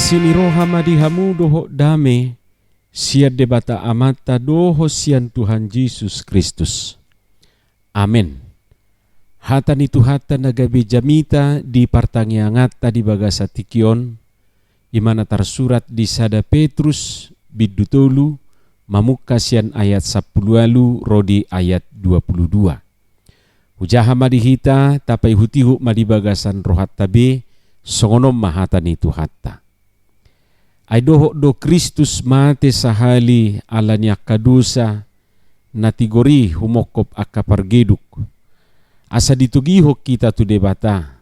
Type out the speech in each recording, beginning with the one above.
Sini roha madihamu doho dame siad debata amata doho sian Tuhan Yesus Kristus. Amin. Hatan itu hatan nagabe jamita di partangiangata di bagasa tikion imana tersurat di sada Petrus bidutolu mamuka sian ayat 10 rodi ayat 22. Hujaha madihita tapai hutihu madibagasan rohat tabe songonom mahatan itu hatta. Aidoho do Kristus mate sahali alanya kadusa natigori humokop akapargeduk. Asa ditugihok kita tu debata.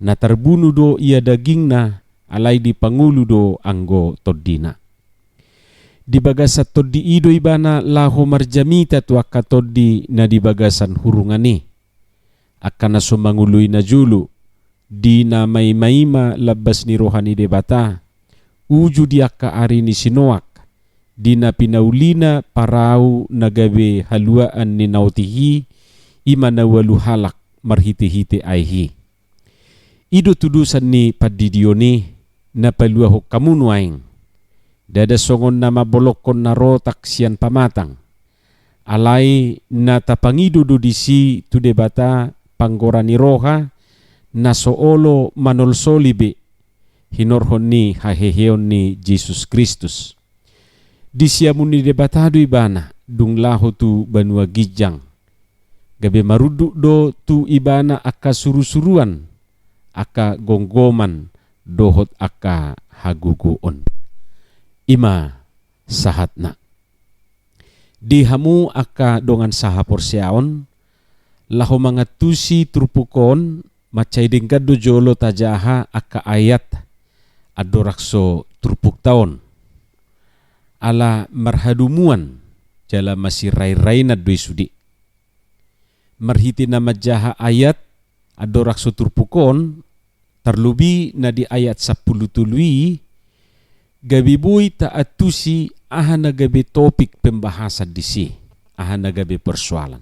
Na terbunuh do ia dagingna alai di pangulu do anggo toddina. Di bagasan toddi ido ibana laho marjamita tu akka toddi na di bagasan hurungani. Akana sumangului na julu di na maima labas ni rohani debata. Uju diaka ari ni sinoak dina pinaulina parau nagabe haluaan ni nautihi imana walu halak marhiti-hiti aihi. Ido tudusan ni padidioni na palua hokamun waing. Dada songon nama bolokon na rotak sian pamatang. Alai na tapangido do disi tu debata panggorani roha na soolo manol solibe. Hinorhon ni haheheon ni Jesus Kristus. Disiamun ni debatado ibana dung laho tu banua gijang. Gabe maruduk do tu ibana aka suru-suruan, aka gonggoman dohot aka haguguon. Ima sahatna. Dihamu aka dongan saha porsiaon, laho mangatusi trupukon macai dengkado jolo tajaha aka ayat adorakso trupuk taon ala marhadumuan jala masih rai-rai na doi sudi marhiti nama jaha ayat adorakso trupukon terlubi na di ayat 10 tului gabibui taatusi aha nagabe topik pembahasan disi aha nagabe persoalan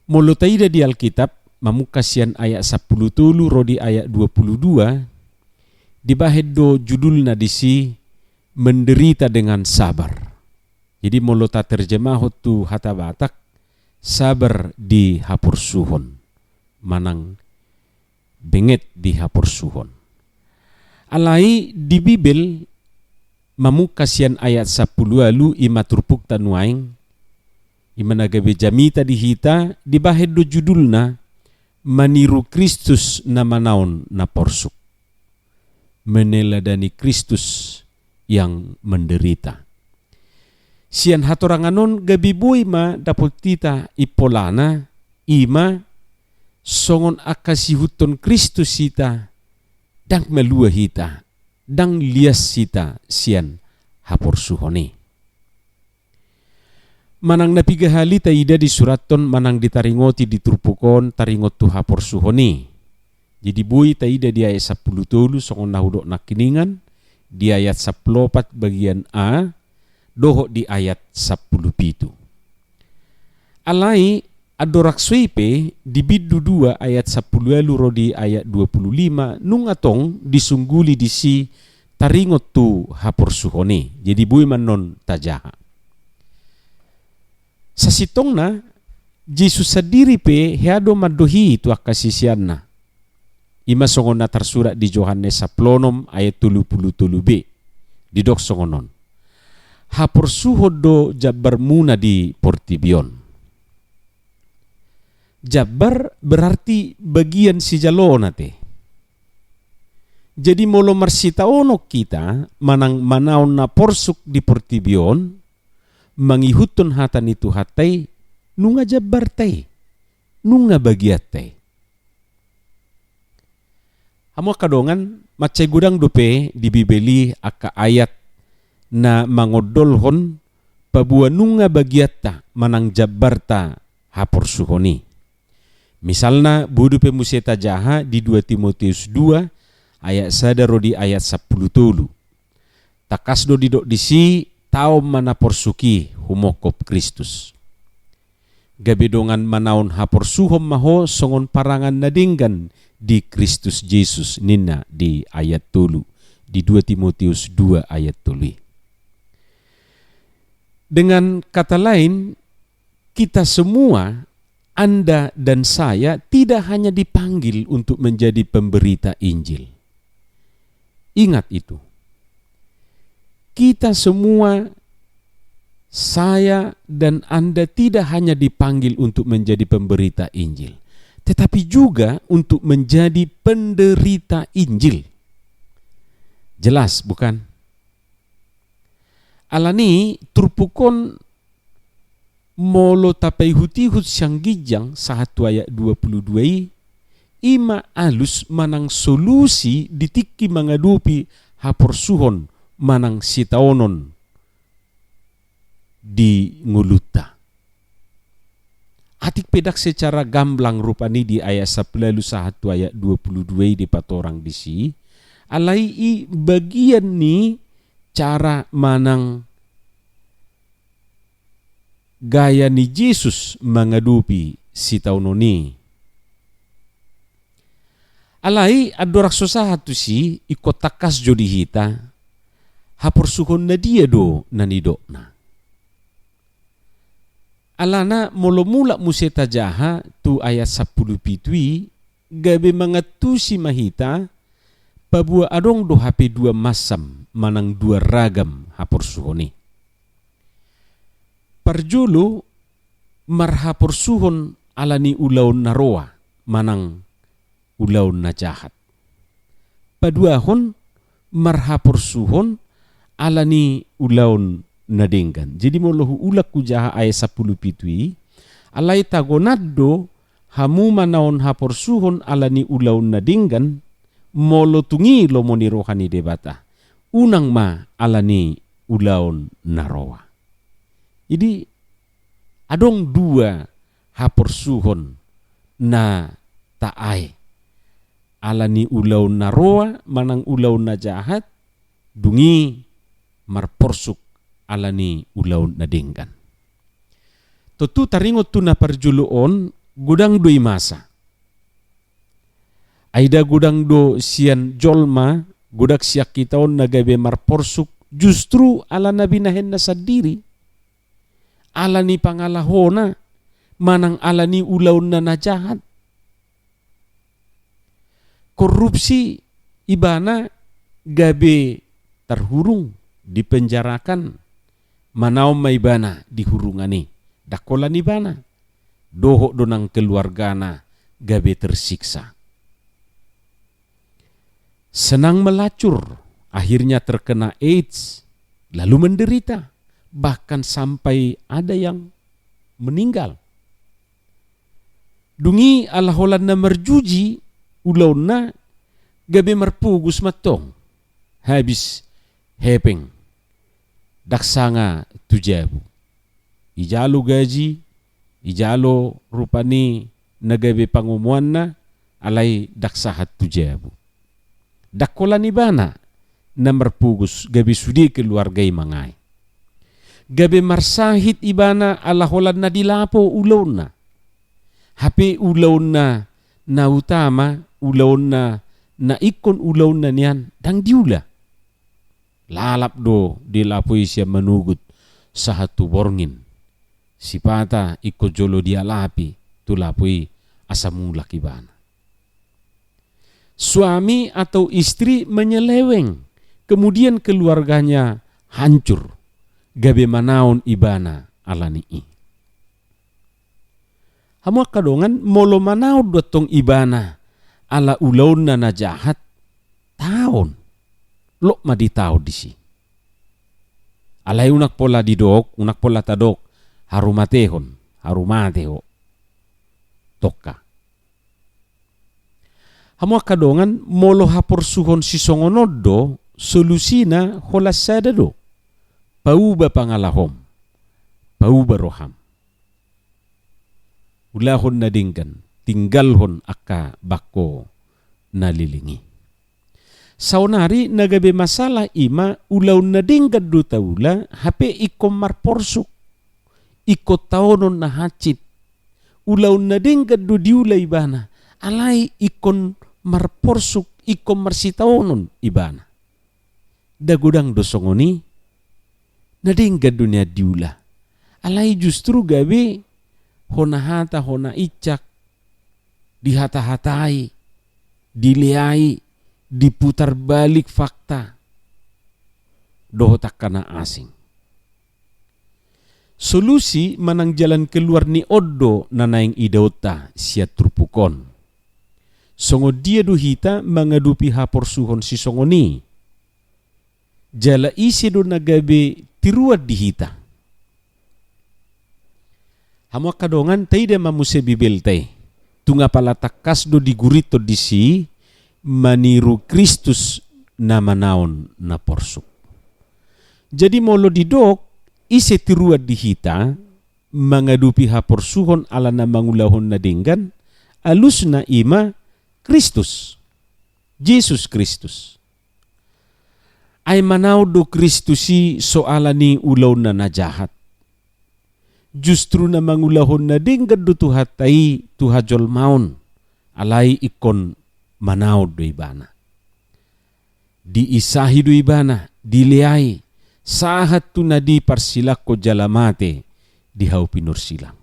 molotaida di Alkitab mamukasian ayat 10 tulu rodi ayat 22 dibahed do judulna disi menderita dengan sabar. Jadi molota terjemah tu hata batak sabar di hapur suhon manang benget di hapur suhon. Alai di Bibel mamukasian ayat 10 alu ima turpuk tanuaing ima nagabe jamita dihita dibahed do judulna maniru Kristus na manaon na porsuk. Meneladani Kristus yang menderita. Sian hatoranganon gabibui ma dapot tita ipolana ima songon akasihuton Kristus sita dang melua hita dang lias sita sian hapor suhoni. Manang napiga halita ida di suraton manang ditaringoti diturpukon taringot tu hapor suhoni. Jadi bui taida di ayat 10 tulu songon nahudok nakiningan di ayat 14 bagian A dohok di ayat 10 pitu. Alai adorak suipe di biddu 2 ayat 10 elu rodi ayat 25 nung atong disungguli disi taringot tu hapor suhoni. Jadi bui manon tajaha. Sasitongna Jesus sendiri pe heado madohi tu akasisianna. Ima songon na tersurat di Yohanes 10 ayat 33b. Didok songonon. Hapor suhod do jabar muna di portibion. Jabar berarti bagian si jalona te. Jadi molo marsitaonok kita manang manaon na porsuk di portibion mangihutun hatan itu hatai nunga jabar tay. Nunga bagiat tay. Amo kadongan macai gudang dupe di Bibeli aka ayat na mangodolhon pabuanunga bagiatta manang jabarta hapor suhoni. Misalna budu pemuseta jaha di 2 Timotius 2 ayat sadaro di ayat 10 tulu. Takasdo didok disi tau mana porsuki humokop Kristus. Gabedongan manaon hapor suhom maho songon parangan nadinggan di Kristus Yesus nina di ayat tulu di 2 Timotius 2 ayat tuli. Dengan kata lain, kita semua, Anda dan saya, tidak hanya dipanggil untuk menjadi pemberita Injil. Ingat itu. Kita semua, saya dan Anda, tidak hanya dipanggil untuk menjadi pemberita Injil, tetapi juga untuk menjadi penderita Injil. Jelas bukan? Alani turpukon molo tapai hutihut siang gijang 1 ayat 22 ima alus manang solusi ditiki mengadupi haporsuhon manang sitaonon di nguluta. Atik pedak secara gamblang rupani di ayat 1 ayat 22 di patorang disi. Alai i bagian ni cara manang gaya ni Yesus mengadupi si taunoni. Alai adorak sosahatu si ikut takas jodi hita hapursuhon na dia do nanidokna. Alana mula museta jaha tu ayat 10 pitui gabe mangatusi mahita pabua adong do hape 2 masam manang 2 ragam hapursuhoni. Parjulu marhapursuhon alani ulaun naroa manang ulaun na jahat. Paduahon marhapursuhon alani ulaun nadenggan. Jadi molahu ulak kujaha ayat 10 pitui alai tagonaddo hamu manaon hapursuhon alani ulaun nadenggan molo tungi lo moni rohani debata unang ma alani ulaun naroa. Jadi adong 2 hapursuhon na taai alani ulaun naroa manang ulaun na jahat dungi marporsuk alani ulaun nadenggan. Tutu taringot tu na parjuluon gudang 2 masa. Aida gudang do sian jolma gudak siak kitaon nagabe marporsuk justru ala nabi nahen na sadiri. Alani pangalahona manang alani ulaun na najahat. Korupsi ibana gabe terhurung dipenjarakan manaom maibana dihurungani dakolan ibana doho donang keluargana gabe tersiksa. Senang melacur, akhirnya terkena AIDS, lalu menderita, bahkan sampai ada yang meninggal. Dungi alaholan na merjuji, ulaun na gabe merpugus matong, habis hepeng, daksanga tujabu. Ijalo gaji, ijalo rupani nagabe pangumuan na, alay daksahat tujabu. Dakolan ibana na merpugus gabi sudi keluargai mangai. Gabi marsahit ibana alaholan na dilapo ulaw na. Hape ulaw na utama, ulaw na ikon ulaw na niyan, dang diula. Lalap do dilapoy siya manugut sa hatuborngin. Sipata ikot jolo dialapi, tulapoy asamulak ibana. Suami atau istri menyeleweng, kemudian keluarganya hancur. Gabe manaon ibana alanii. Hamu kadongan molo manaon dotong ibana ala ulaun na najahat taon. Lok maditaw disi. Alay unak pola didok, unak pola tadok harumatehon, harumateho. Toka. Hamu kadongan molo hapursuhon si songonodo solusina holas sadado. Pauba pangalahom. Pauba roham. Ulahon na dinggan. Tinggalhon aka bako nalilingi. Saunari nagabe masalah ima ulaw na dinggan do taula hape ikom marporsuk. Ikot taonon na hacit. Ulaw na dinggan do diulay bana. Alay ikon marporsuk ikom marsitaonon ibana. dagodang dosongoni nadingga dunia diula. Alai justru gabe hona hata hona icak dihata-hatai, dileai, diputar balik fakta. Doho takkana asing. Solusi manang jalan keluar ni oddo nanaing idauta siat trupukon. Songo dia duhita mangadupi hapor suhon si songoni. Jala isi do nagabe tiruat dihita. Hamo kadongan taida mamuse bibel tay. Tunga pala takas do digurito disi maniru Kristus nama naon na porsuk. Jadi molo didok ise tiruat dihita mangadupi hapor suhon ala na mangulahon na dinggan alus na ima Kristus. Jesus Kristus. Ay manaw do Kristusi soala ni ulaw na najahat. Justru na mangulahon na dinggan do tuhatay tuhajol maon alay ikon manaw do ibana. Diisahi do ibana, dileay, sahat tu nadi parsilak ko jalamate di hau pinursilang.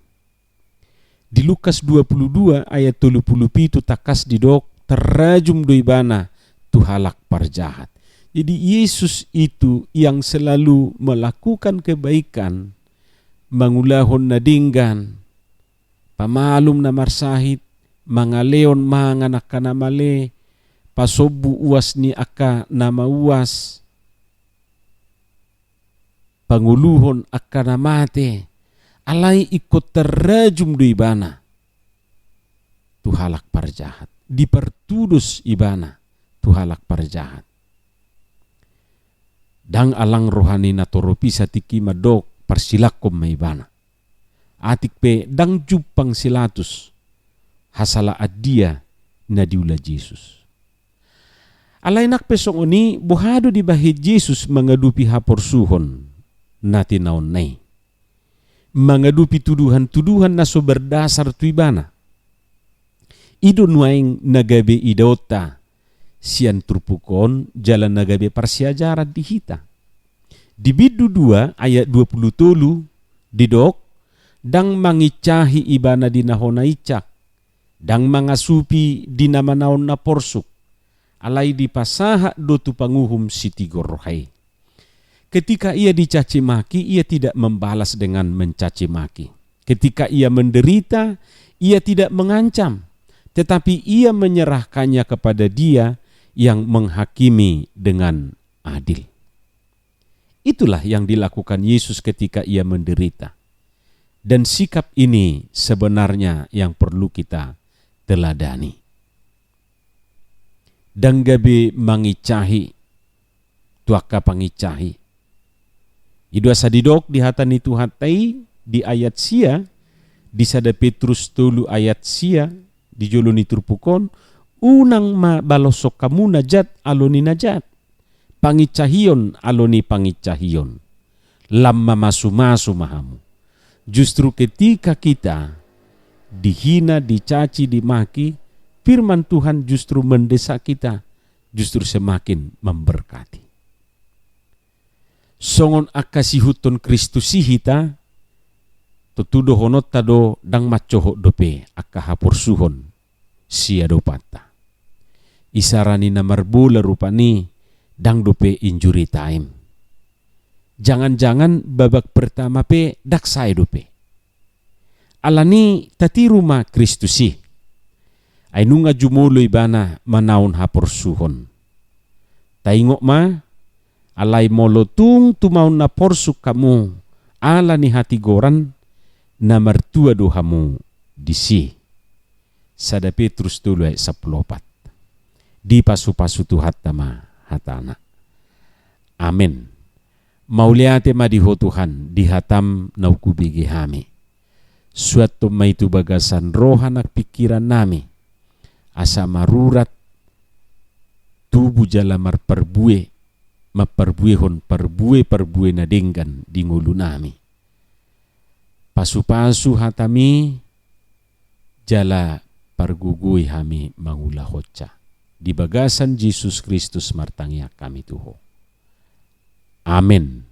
Di Lukas 22 ayat 37 takas didok terajum doibana tu halak parjahat. Jadi Yesus itu yang selalu melakukan kebaikan, mangulahon na dinggan, pamalum na marsahit, mangaleon manganak ka na male, pasobu uas ni aka na mauas, panguluhon akan mate alai ikut terajum do ibana tu halak parjahat dipertudus ibana tu halak parjahat dang alang rohani na toropi satiki madok parsilakom maibana atik pe dang jupang silatus hasala adia na diula Jesus alai nak pesong oni bohado di bahid Jesus mengadupi hapor suhon nati naon nai mangadupi tuduhan-tuduhan na so berdasar tu ibana ido nuaing nagabe idota sian trupukon jalan nagabe parsiajaran dihita di bidu 2 ayat 20 tolu didok dang mangicahi ibana di nahona icak dang mangasupi di nama naon na porsuk alai di pasaha do tu panguhum siti gorohai. Ketika ia dicaci maki, ia tidak membalas dengan mencaci maki. Ketika ia menderita, ia tidak mengancam, tetapi ia menyerahkannya kepada Dia yang menghakimi dengan adil. Itulah yang dilakukan Yesus ketika ia menderita. Dan sikap ini sebenarnya yang perlu kita teladani. Danggabe mangicahi, tuaka pangicahi. Idu asa didok di hatani tuhatai di ayat sia di sada Petrus tolu ayat sia di joloni turpukon unang ma balosok kamu najat aloni najat pangicahion aloni pangicahion lamma masu-masu mahamu. Justru ketika kita dihina, dicaci, dimaki, firman Tuhan justru mendesak kita justru semakin memberkati. Songon akasihuton Kristus hita tutudo honot tado dang macoho dope akahapor suhon sia dopata isarani na marbula rupani dang dope injury time. Jangan-jangan babak pertama pe daksai dope alani tati rumah Kristusi ay nunga jumulo ibana manaon hapor suhon taingok ma alai molotung tumaun na porsuk kamu ala ni hati goran na mertua dohamu disi sada Petrus tulu ayat 14 di pasu-pasu tu hatama hatana. Amin. Mauliate madiho Tuhan dihatam naukubigi hami suatu maitu bagasan rohanak pikiran nami asa marurat tubuh jalamar perbue maperbuehon perbue na denggan di ngulu nami. Pasu-pasu hatami jala pargugui hami mangula hoca. Di bagasan Yesus Kristus martangya kami tuho. Amin.